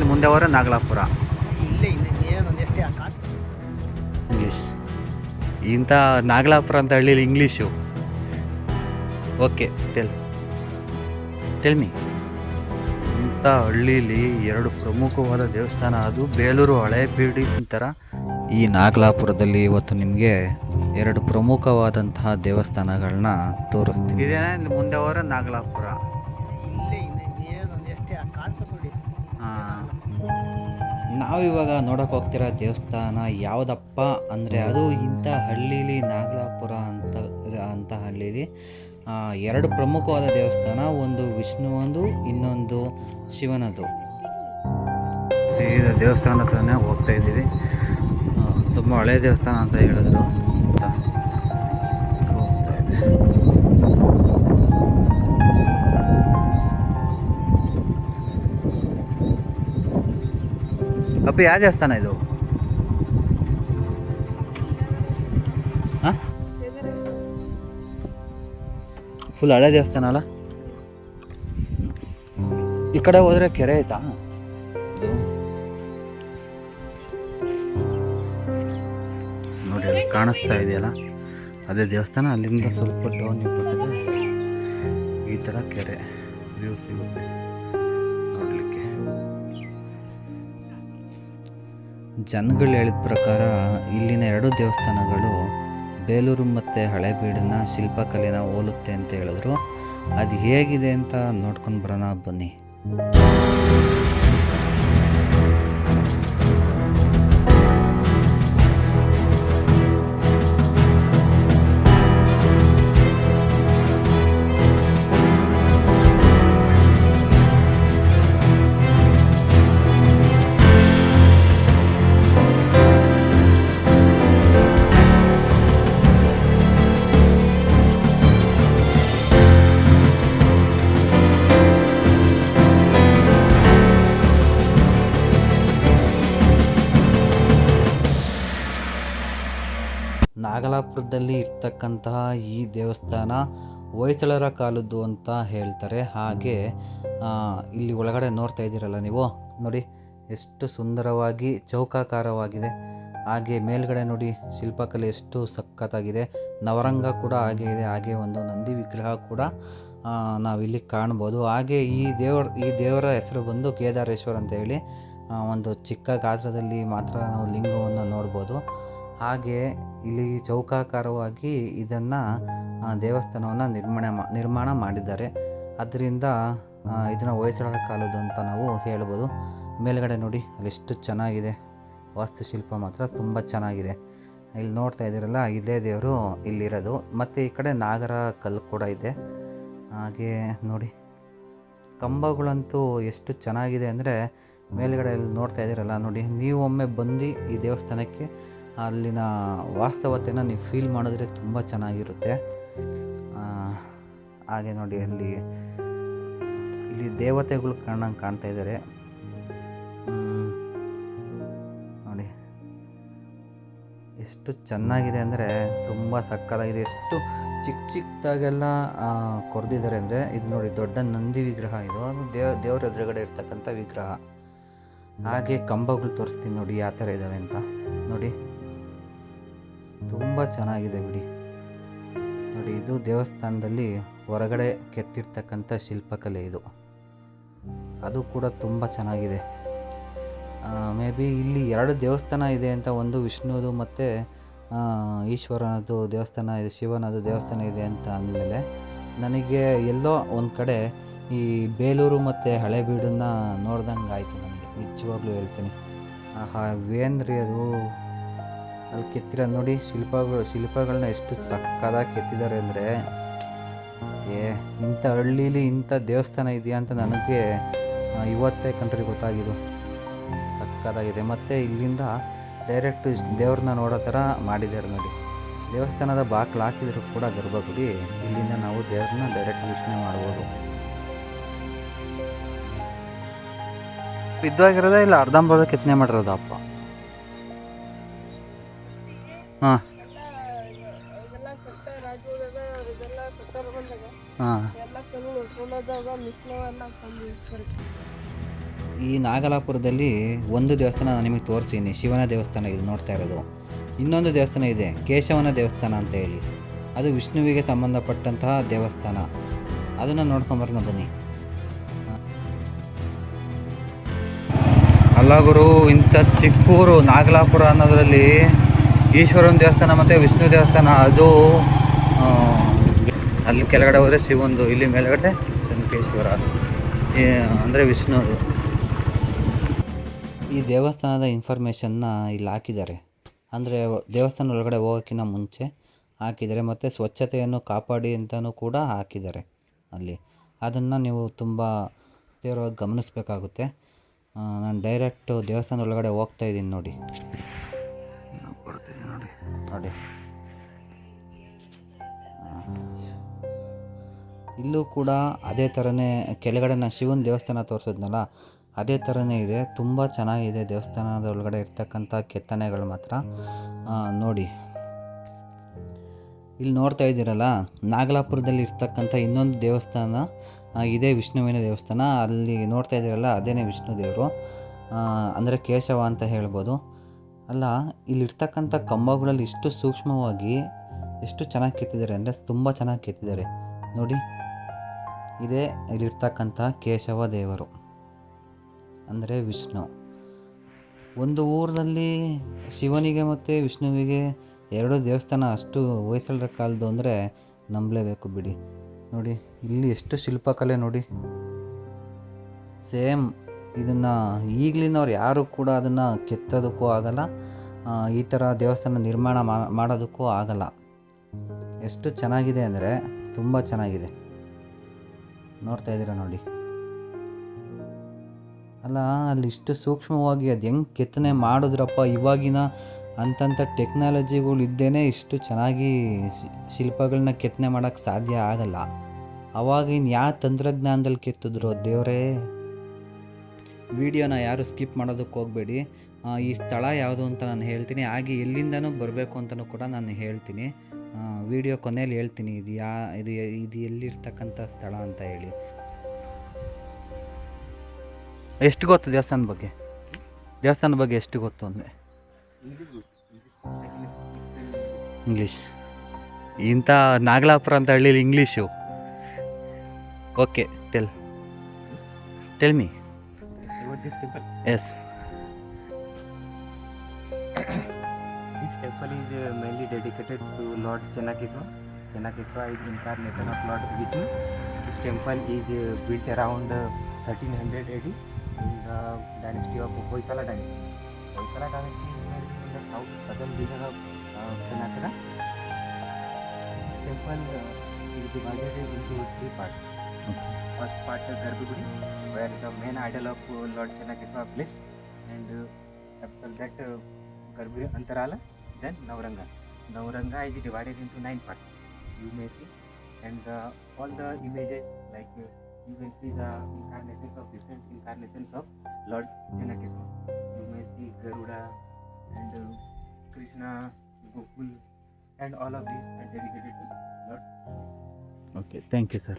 ಮುಂದೆ ಹೋದ್ರೆ ನಾಗಲಾಪುರ. ಇಲ್ಲೇ ಇನ್ನೊಂದು ಎಷ್ಟೇ ಇಂಗ್ಲೀಷ್ ಇಂಥ ನಾಗಲಾಪುರ ಅಂತ ಹಳ್ಳಿಲಿ ಇಂಗ್ಲೀಷು. Okay, tell me. ಇಂಥ ಹಳ್ಳೀಲಿ 2 ಪ್ರಮುಖವಾದ ದೇವಸ್ಥಾನ, ಅದು ಬೇಲೂರು ಹಳೇಬೀಡು ಥರ. ಈ ನಾಗಲಾಪುರದಲ್ಲಿ ಇವತ್ತು ನಿಮಗೆ 2 ಪ್ರಮುಖವಾದಂತಹ ದೇವಸ್ಥಾನಗಳನ್ನ ತೋರಿಸ್ತೀನಿ. ಇದೇನಾ ಇಲ್ಲಿ ಮುಂದೆ ಹೋದ್ರೆ ನಾಗಲಾಪುರ. ಇಲ್ಲೇ ಇನ್ನೊಂದು ಎಷ್ಟೇ ನೋಡಿ. ಹಾಂ, ನಾವಿವಾಗ ನೋಡೋಕೆ ಹೋಗ್ತಿರೋ ದೇವಸ್ಥಾನ ಯಾವುದಪ್ಪ ಅಂದರೆ ಅದು ಇಂಥ ಹಳ್ಳೀಲಿ ನಾಗಲಾಪುರ ಅಂತ ಹಳ್ಳೀಲಿ 2 ಪ್ರಮುಖವಾದ ದೇವಸ್ಥಾನ, ಒಂದು ವಿಷ್ಣುವಂದು, ಇನ್ನೊಂದು ಶಿವನದು. ಸೀದಾ ದೇವಸ್ಥಾನ ಹತ್ರನೇ ಹೋಗ್ತಾ ಇದ್ದೀವಿ. ತುಂಬ ಹಳೆ ದೇವಸ್ಥಾನ ಅಂತ ಹೇಳಿದ್ರು. ಹೋಗ್ತಾ ಇದೆ. ಅಪ್ಪ, ಯಾವ ದೇವಸ್ಥಾನ ಇದು? ಹಾಂ, ಫುಲ್ ಹಳೆ ದೇವಸ್ಥಾನ ಅಲ್ಲ? ಈ ಕಡೆ ಹೋದರೆ ಕೆರೆ ಆಯ್ತಾ? ಇದು ನೋಡಿ, ಅಲ್ಲಿ ಕಾಣಿಸ್ತಾ ಇದೆಯಲ್ಲ, ಅದೇ ದೇವಸ್ಥಾನ. ಅಲ್ಲಿಂದ ಸ್ವಲ್ಪ ಡೌನ್ ಇಟ್ಬಿಟ್ಟಿದೆ, ಈ ಥರ ಕೆರೆ ವ್ಯೂ ಸಿಗುತ್ತೆ ನೋಡಲಿಕ್ಕೆ. ಜನಗಳು ಹೇಳಿದ ಪ್ರಕಾರ ಇಲ್ಲಿನ 2 ದೇವಸ್ಥಾನಗಳು ಬೇಲೂರು ಮತ್ತು ಹಳೇಬೀಡಿನ ಶಿಲ್ಪಕಲೆನ ಹೋಲುತ್ತೆ ಅಂತ ಹೇಳಿದ್ರು. ಅದು ಹೇಗಿದೆ ಅಂತ ನೋಡ್ಕೊಂಡು ಬರೋಣ ಬನ್ನಿ. ನಾಗಲಾಪುರದಲ್ಲಿ ಇರ್ತಕ್ಕಂತಹ ಈ ದೇವಸ್ಥಾನ ಹೊಯ್ಸಳರ ಕಾಲದ್ದು ಅಂತ ಹೇಳ್ತಾರೆ. ಹಾಗೆ ಇಲ್ಲಿ ಒಳಗಡೆ ನೋಡ್ತಾ ಇದ್ದೀರಲ್ಲ ನೀವು, ನೋಡಿ ಎಷ್ಟು ಸುಂದರವಾಗಿ ಚೌಕಾಕಾರವಾಗಿದೆ. ಹಾಗೆ ಮೇಲ್ಗಡೆ ನೋಡಿ ಶಿಲ್ಪಕಲೆ ಎಷ್ಟು ಸಖತ್ತಾಗಿದೆ. ನವರಂಗ ಕೂಡ ಹಾಗೆ ಇದೆ. ಹಾಗೆ ಒಂದು ನಂದಿ ವಿಗ್ರಹ ಕೂಡ ನಾವಿಲ್ಲಿ ಕಾಣ್ಬೋದು. ಹಾಗೆ ಈ ದೇವರ ಹೆಸರು ಬಂದು ಕೇದಾರೇಶ್ವರ ಅಂತ ಹೇಳಿ. ಒಂದು ಚಿಕ್ಕ ಗಾತ್ರದಲ್ಲಿ ಮಾತ್ರ ನಾವು ಲಿಂಗವನ್ನು ನೋಡ್ಬೋದು. ಹಾಗೆ ಇಲ್ಲಿ ಚೌಕಾಕಾರವಾಗಿ ಇದನ್ನು ದೇವಸ್ಥಾನವನ್ನು ನಿರ್ಮಾಣ ಮಾಡಿದ್ದಾರೆ. ಅದರಿಂದ ಇದನ್ನು ಹೊಯ್ಸಳರ ಕಾಲದ್ದು ಅಂತ ನಾವು ಹೇಳ್ಬೋದು. ಮೇಲ್ಗಡೆ ನೋಡಿ ಅಲ್ಲೆಷ್ಟು ಚೆನ್ನಾಗಿದೆ, ವಾಸ್ತುಶಿಲ್ಪ ಮಾತ್ರ ತುಂಬ ಚೆನ್ನಾಗಿದೆ. ಇಲ್ಲಿ ನೋಡ್ತಾ ಇದ್ದೀರಲ್ಲ, ಇದೇ ದೇವರು ಇಲ್ಲಿರೋದು. ಮತ್ತು ಈ ಕಡೆ ನಾಗರ ಕಲ್ಲು ಕೂಡ ಇದೆ. ಹಾಗೆ ನೋಡಿ ಕಂಬಗಳಂತೂ ಎಷ್ಟು ಚೆನ್ನಾಗಿದೆ ಅಂದರೆ, ಮೇಲ್ಗಡೆ ಇಲ್ಲಿ ನೋಡ್ತಾ ಇದ್ದೀರಲ್ಲ ನೋಡಿ, ನೀವು ಒಮ್ಮೆ ಬಂದು ಈ ದೇವಸ್ಥಾನಕ್ಕೆ ಅಲ್ಲಿನ ವಾಸ್ತವತೆಯನ್ನು ನೀವು ಫೀಲ್ ಮಾಡಿದ್ರೆ ತುಂಬ ಚೆನ್ನಾಗಿರುತ್ತೆ. ಹಾಗೆ ನೋಡಿ ಇಲ್ಲಿ ದೇವತೆಗಳು ಕಾಣ್ತಾ ಇದ್ದಾರೆ ನೋಡಿ, ಎಷ್ಟು ಚೆನ್ನಾಗಿದೆ ಅಂದರೆ ತುಂಬ ಸಕ್ಕತ್ತಾಗಿದೆ. ಎಷ್ಟು ಚಿಕ್ಕದಾಗೆಲ್ಲ ಕೊರೆದಿದ್ದಾರೆ ಅಂದರೆ, ಇದು ನೋಡಿ ದೊಡ್ಡ ನಂದಿ ವಿಗ್ರಹ, ಇದು ದೇವರ ಎದುರುಗಡೆ ಇರ್ತಕ್ಕಂಥ ವಿಗ್ರಹ. ಹಾಗೆ ಕಂಬಗಳು ತೋರಿಸ್ತೀನಿ ನೋಡಿ ಯಾವ ಥರ ಇದ್ದಾವೆ ಅಂತ. ನೋಡಿ ತುಂಬ ಚೆನ್ನಾಗಿದೆ ಬಿಡಿ. ನೋಡಿ ಇದು ದೇವಸ್ಥಾನದಲ್ಲಿ ಹೊರಗಡೆ ಕೆತ್ತಿರ್ತಕ್ಕಂಥ ಶಿಲ್ಪಕಲೆ ಇದು, ಅದು ಕೂಡ ತುಂಬ ಚೆನ್ನಾಗಿದೆ. ಮೇ ಬಿ ಇಲ್ಲಿ 2 ದೇವಸ್ಥಾನ ಇದೆ ಅಂತ, ಒಂದು ವಿಷ್ಣುದು ಮತ್ತು ಈಶ್ವರನದು ದೇವಸ್ಥಾನ ಇದೆ, ಶಿವನದು ದೇವಸ್ಥಾನ ಇದೆ ಅಂತ ಅಂದಮೇಲೆ ನನಗೆ ಎಲ್ಲೋ ಒಂದು ಕಡೆ ಈ ಬೇಲೂರು ಮತ್ತು ಹಳೇಬೀಡನ್ನು ನೋಡ್ದಂಗೆ ಆಯಿತು ನನಗೆ, ನಿಜವಾಗ್ಲೂ ಹೇಳ್ತೀನಿ. ವೇಂದ್ರಿ ಅದು ಅಲ್ಲಿ ಕೆತ್ತಿರೋದು ನೋಡಿ, ಶಿಲ್ಪಗಳನ್ನ ಎಷ್ಟು ಸಕ್ಕದಾಗಿ ಕೆತ್ತಿದ್ದಾರೆ ಅಂದರೆ, ಇಂಥ ಹಳ್ಳೀಲಿ ಇಂಥ ದೇವಸ್ಥಾನ ಇದೆಯಾ ಅಂತ ನನಗೆ ಇವತ್ತೇ ಕಂಡ್ರೆ ಗೊತ್ತಾಗಿದ್ದು. ಸಕ್ಕದಾಗಿದೆ. ಮತ್ತು ಇಲ್ಲಿಂದ ಡೈರೆಕ್ಟ್ ದೇವ್ರನ್ನ ನೋಡೋ ಥರ ಮಾಡಿದ್ದಾರೆ ನೋಡಿ. ದೇವಸ್ಥಾನದ ಬಾಗಿಲು ಹಾಕಿದ್ರು ಕೂಡ ಗರ್ಭಗುಡಿ, ಇಲ್ಲಿಂದ ನಾವು ದೇವ್ರನ್ನ ಡೈರೆಕ್ಟ್ ವೀಕ್ಷಣೆ ಮಾಡ್ಬೋದು. ಬಿದ್ದೋಗಿರೋದ ಇಲ್ಲ ಅರ್ಧಂಬರ್ಧ ಕೆತ್ತನೆ ಮಾಡಿರೋದ ಅಪ್ಪ? ಹಾಂ ಹಾಂ ಈ ನಾಗಲಾಪುರದಲ್ಲಿ ಒಂದು ದೇವಸ್ಥಾನ ನಾನು ನಿಮಗೆ ತೋರಿಸಿದ್ದೀನಿ, ಶಿವನ ದೇವಸ್ಥಾನ ಇಲ್ಲಿ ನೋಡ್ತಾ ಇರೋದು. ಇನ್ನೊಂದು ದೇವಸ್ಥಾನ ಇದೆ, ಕೇಶವನ ದೇವಸ್ಥಾನ ಅಂತ ಹೇಳಿ. ಅದು ವಿಷ್ಣುವಿಗೆ ಸಂಬಂಧಪಟ್ಟಂತಹ ದೇವಸ್ಥಾನ. ಅದನ್ನು ನೋಡ್ಕೊಂಬರೋಣ ಬನ್ನಿ. ಅಲ್ಲ ಗುರು, ಇಂಥ ಚಿಕ್ಕೂರು ನಾಗಲಾಪುರ ಅನ್ನೋದ್ರಲ್ಲಿ ಈಶ್ವರನ ದೇವಸ್ಥಾನ ಮತ್ತು ವಿಷ್ಣು ದೇವಸ್ಥಾನ, ಅದು ಅಲ್ಲಿ ಕೆಳಗಡೆ ಹೋದರೆ ಶಿವಂದು, ಇಲ್ಲಿ ಮೇಲ್ಗಡೆ ಶಂಕೇಶ್ವರ ಅಂದರೆ ವಿಷ್ಣುದು. ಈ ದೇವಸ್ಥಾನದ ಇನ್ಫಾರ್ಮೇಷನ್ನ ಇಲ್ಲಿ ಹಾಕಿದ್ದಾರೆ. ಅಂದರೆ ದೇವಸ್ಥಾನ ಒಳಗಡೆ ಹೋಗೋಕ್ಕಿಂತ ಮುಂಚೆ ಹಾಕಿದ್ದಾರೆ, ಮತ್ತು ಸ್ವಚ್ಛತೆಯನ್ನು ಕಾಪಾಡಿ ಅಂತಲೂ ಕೂಡ ಹಾಕಿದ್ದಾರೆ ಅಲ್ಲಿ. ಅದನ್ನು ನೀವು ತುಂಬ ತೀವ್ರವಾಗಿ ಗಮನಿಸಬೇಕಾಗುತ್ತೆ. ನಾನು ಡೈರೆಕ್ಟು ದೇವಸ್ಥಾನ ಒಳಗಡೆ ಹೋಗ್ತಾ ಇದ್ದೀನಿ ನೋಡಿ. ನೋಡಿ ಇಲ್ಲೂ ಕೂಡ ಅದೇ ಥರನೇ ಕೆಳಗಡೆ ನಾನು ಶಿವನ ದೇವಸ್ಥಾನ ತೋರಿಸಿದ್ನಲ್ಲ, ಅದೇ ಥರನೇ ಇದೆ. ತುಂಬ ಚೆನ್ನಾಗಿದೆ ದೇವಸ್ಥಾನದ ಒಳಗಡೆ ಇರ್ತಕ್ಕಂಥ ಕೆತ್ತನೆಗಳು ಮಾತ್ರ. ನೋಡಿ ಇಲ್ಲಿ ನೋಡ್ತಾ ಇದ್ದೀರಲ್ಲ, ನಾಗಲಾಪುರದಲ್ಲಿ ಇರ್ತಕ್ಕಂಥ ಇನ್ನೊಂದು ದೇವಸ್ಥಾನ ಇದೇ ವಿಷ್ಣುವಿನ ದೇವಸ್ಥಾನ. ಅಲ್ಲಿ ನೋಡ್ತಾ ಇದ್ದೀರಲ್ಲ, ಅದೇನೇ ವಿಷ್ಣು ದೇವರು, ಅಂದರೆ ಕೇಶವ ಅಂತ ಹೇಳ್ಬೋದು. ಅಲ್ಲ, ಇಲ್ಲಿರ್ತಕ್ಕಂಥ ಕಂಬಗಳಲ್ಲಿ ಇಷ್ಟು ಸೂಕ್ಷ್ಮವಾಗಿ ಎಷ್ಟು ಚೆನ್ನಾಗಿ ಕೆತ್ತಿದ್ದಾರೆ ಅಂದರೆ ತುಂಬ ಚೆನ್ನಾಗಿ ಕೆತ್ತಿದ್ದಾರೆ ನೋಡಿ. ಇದೇ ಇಲ್ಲಿರ್ತಕ್ಕಂಥ ಕೇಶವ ದೇವರು, ಅಂದರೆ ವಿಷ್ಣು. ಒಂದು ಊರಿನಲ್ಲಿ ಶಿವನಿಗೆ ಮತ್ತು ವಿಷ್ಣುವಿಗೆ ಎರಡು ದೇವಸ್ಥಾನ ಅಷ್ಟು ಹೊಯ್ಸಳರ ಕಾಲದ್ದು ಅಂದರೆ ನಂಬಲೇಬೇಕು ಬಿಡಿ. ನೋಡಿ ಇಲ್ಲಿ ಎಷ್ಟು ಶಿಲ್ಪಕಲೆ ನೋಡಿ, ಸೇಮ್ ಇದನ್ನು ಈಗಲಿನವ್ರು ಯಾರು ಕೂಡ ಅದನ್ನು ಕೆತ್ತೋದಕ್ಕೂ ಆಗಲ್ಲ, ಈ ಥರ ದೇವಸ್ಥಾನ ನಿರ್ಮಾಣ ಮಾಡೋದಕ್ಕೂ ಆಗಲ್ಲ. ಎಷ್ಟು ಚೆನ್ನಾಗಿದೆ ಅಂದರೆ ತುಂಬ ಚೆನ್ನಾಗಿದೆ. ನೋಡ್ತಾ ಇದ್ದೀರಾ ನೋಡಿ. ಅಲ್ಲ, ಅಲ್ಲಿ ಇಷ್ಟು ಸೂಕ್ಷ್ಮವಾಗಿ ಅದು ಹೆಂಗೆ ಕೆತ್ತನೆ ಮಾಡಿದ್ರಪ್ಪ. ಇವಾಗಿನ ಅಂಥ ಟೆಕ್ನಾಲಜಿಗಳು ಇದ್ದೇನೆ ಇಷ್ಟು ಚೆನ್ನಾಗಿ ಶಿಲ್ಪಗಳನ್ನ ಕೆತ್ತನೆ ಮಾಡೋಕ್ಕೆ ಸಾಧ್ಯ ಆಗಲ್ಲ. ಅವಾಗಿನ ಯಾವ ತಂತ್ರಜ್ಞಾನದಲ್ಲಿ ಕೆತ್ತಿದ್ರು ದೇವರೇ. ವಿಡಿಯೋನ ಯಾರು ಸ್ಕಿಪ್ ಮಾಡೋದಕ್ಕೆ ಹೋಗಬೇಡಿ. ಈ ಸ್ಥಳ ಯಾವುದು ಅಂತ ನಾನು ಹೇಳ್ತೀನಿ, ಹಾಗೆ ಎಲ್ಲಿಂದನೂ ಬರಬೇಕು ಅಂತಲೂ ಕೂಡ ನಾನು ಹೇಳ್ತೀನಿ. ವಿಡಿಯೋ ಕೊನೆಯಲ್ಲಿ ಹೇಳ್ತೀನಿ ಇದು ಎಲ್ಲಿರ್ತಕ್ಕಂಥ ಸ್ಥಳ ಅಂತ ಹೇಳಿ. ಎಷ್ಟು ಗೊತ್ತು ದೇವಸ್ಥಾನದ ಬಗ್ಗೆ ಎಷ್ಟು ಗೊತ್ತು ಅಂದರೆ? ಇಂಗ್ಲೀಷ್. ಇಂಥ ನಾಗಲಾಪುರ ಅಂತ ಹಳ್ಳಿಲಿ English. Okay, tell me. Yes. This temple is mainly dedicated to Lord Chennakeswar. Chennakeswar is incarnation of Lord Vishnu. This temple is built around 1300 AD in the dynasty of Hoysala dynasty. Hoysala dynasty is in the southern region of Karnataka. Temple is divided into three parts. First part is Garbhagudi, where the main idol of Lord Chennakeswar placed, and after that Garbhagudi Antarala, then Navranga. Navranga is divided into 9 parts, you may see, and all the images, like you can see the incarnations of different incarnations of Lord Chennakeswar. You may see Garuda and Krishna, Gokul, and all of these are dedicated to Lord. Okay, thank you, sir.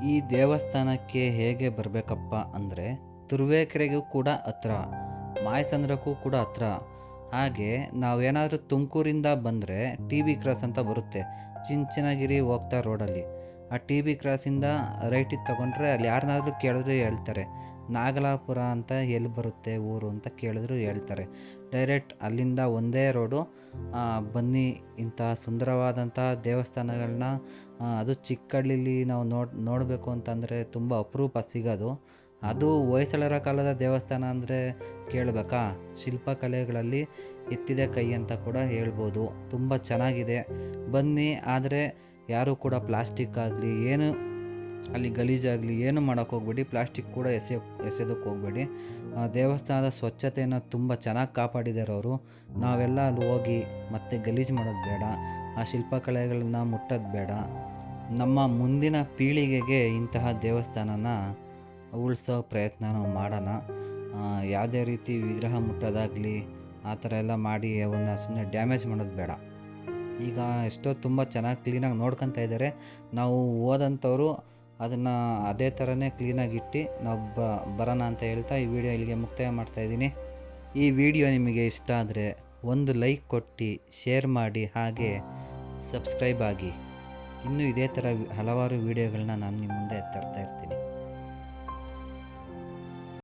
ಈ ದೇವಸ್ಥಾನಕ್ಕೆ ಹೇಗೆ ಬರಬೇಕಪ್ಪ ಅಂದರೆ, ತುರುವೇಕೆರೆಗೂ ಕೂಡ ಹತ್ರ, ಮಾಯಸಂದ್ರಕ್ಕೂ ಕೂಡ ಹತ್ರ. ಹಾಗೆ ನಾವೇನಾದರೂ ತುಮಕೂರಿಂದ ಬಂದರೆ TB ಕ್ರಾಸ್ ಅಂತ ಬರುತ್ತೆ, ಚಿಂಚನಗಿರಿ ಹೋಗ್ತಾ ರೋಡಲ್ಲಿ. ಆ TB ಕ್ರಾಸಿಂದ ರೈಟಿಗೆ ತೊಗೊಂಡ್ರೆ ಅಲ್ಲಿ ಯಾರನ್ನಾದ್ರೂ ಕೇಳಿದ್ರು ಹೇಳ್ತಾರೆ, ನಾಗಲಾಪುರ ಅಂತ ಎಲ್ಲಿ ಬರುತ್ತೆ ಊರು ಅಂತ ಕೇಳಿದ್ರು ಹೇಳ್ತಾರೆ. ಡೈರೆಕ್ಟ್ ಅಲ್ಲಿಂದ ಒಂದೇ ರೋಡು. ಬನ್ನಿ, ಇಂಥ ಸುಂದರವಾದಂಥ ದೇವಸ್ಥಾನಗಳನ್ನ, ಅದು ಚಿಕ್ಕಹಳ್ಳಿಲಿ ನಾವು ನೋಡಬೇಕು ಅಂತಂದರೆ ತುಂಬ ಅಪರೂಪ ಸಿಗೋದು. ಅದು ಹೊಯ್ಸಳರ ಕಾಲದ ದೇವಸ್ಥಾನ ಅಂದರೆ ಕೇಳಬೇಕಾ? ಶಿಲ್ಪಕಲೆಗಳಲ್ಲಿ ಎತ್ತಿದೆ ಕೈ ಅಂತ ಕೂಡ ಹೇಳ್ಬೋದು. ತುಂಬ ಚೆನ್ನಾಗಿದೆ, ಬನ್ನಿ. ಆದರೆ ಯಾರೂ ಕೂಡ ಪ್ಲಾಸ್ಟಿಕ್ ಆಗಲಿ ಏನು ಅಲ್ಲಿ ಗಲೀಜಾಗಲಿ ಏನು ಮಾಡೋಕ್ಕೆ ಹೋಗ್ಬೇಡಿ, ಪ್ಲಾಸ್ಟಿಕ್ ಕೂಡ ಎಸೆಯೋದಕ್ಕೆ ಹೋಗಬೇಡಿ. ದೇವಸ್ಥಾನದ ಸ್ವಚ್ಛತೆಯನ್ನು ತುಂಬ ಚೆನ್ನಾಗಿ ಕಾಪಾಡಿದ್ದಾರೆ ಅವರು. ನಾವೆಲ್ಲ ಅಲ್ಲಿ ಹೋಗಿ ಮತ್ತೆ ಗಲೀಜು ಮಾಡೋದು ಬೇಡ, ಆ ಶಿಲ್ಪಕಲೆಗಳನ್ನ ಮುಟ್ಟೋದು ಬೇಡ. ನಮ್ಮ ಮುಂದಿನ ಪೀಳಿಗೆಗೆ ಇಂತಹ ದೇವಸ್ಥಾನನ ಉಳಿಸೋ ಪ್ರಯತ್ನ ನಾವು ಮಾಡೋಣ. ಯಾವುದೇ ರೀತಿ ವಿಗ್ರಹ ಮುಟ್ಟೋದಾಗಲಿ ಆ ಥರ ಎಲ್ಲ ಮಾಡಿ ಅವನ್ನ ಸುಮ್ಮನೆ ಡ್ಯಾಮೇಜ್ ಮಾಡೋದು ಬೇಡ. ಈಗ ಎಷ್ಟೋ ತುಂಬ ಚೆನ್ನಾಗಿ ಕ್ಲೀನಾಗಿ ನೋಡ್ಕೊತಾ ಇದ್ದಾರೆ. ನಾವು ಹೋದಂಥವ್ರು ಅದನ್ನು ಅದೇ ಥರನೇ ಕ್ಲೀನಾಗಿ ಇಟ್ಟು ನಾವು ಬರೋಣ ಅಂತ ಹೇಳ್ತಾ ಈ ವಿಡಿಯೋ ಇಲ್ಲಿಗೆ ಮುಕ್ತಾಯ ಮಾಡ್ತಾಯಿದ್ದೀನಿ. ಈ ವಿಡಿಯೋ ನಿಮಗೆ ಇಷ್ಟ ಆದರೆ ಒಂದು ಲೈಕ್ ಕೊಟ್ಟು ಶೇರ್ ಮಾಡಿ, ಹಾಗೆ ಸಬ್ಸ್ಕ್ರೈಬ್ ಆಗಿ. ಇನ್ನೂ ಇದೇ ಥರ ಹಲವಾರು ವಿಡಿಯೋಗಳನ್ನ ನಾನು ನಿಮ್ಮ ಮುಂದೆ ತರ್ತಾ ಇರ್ತೀನಿ.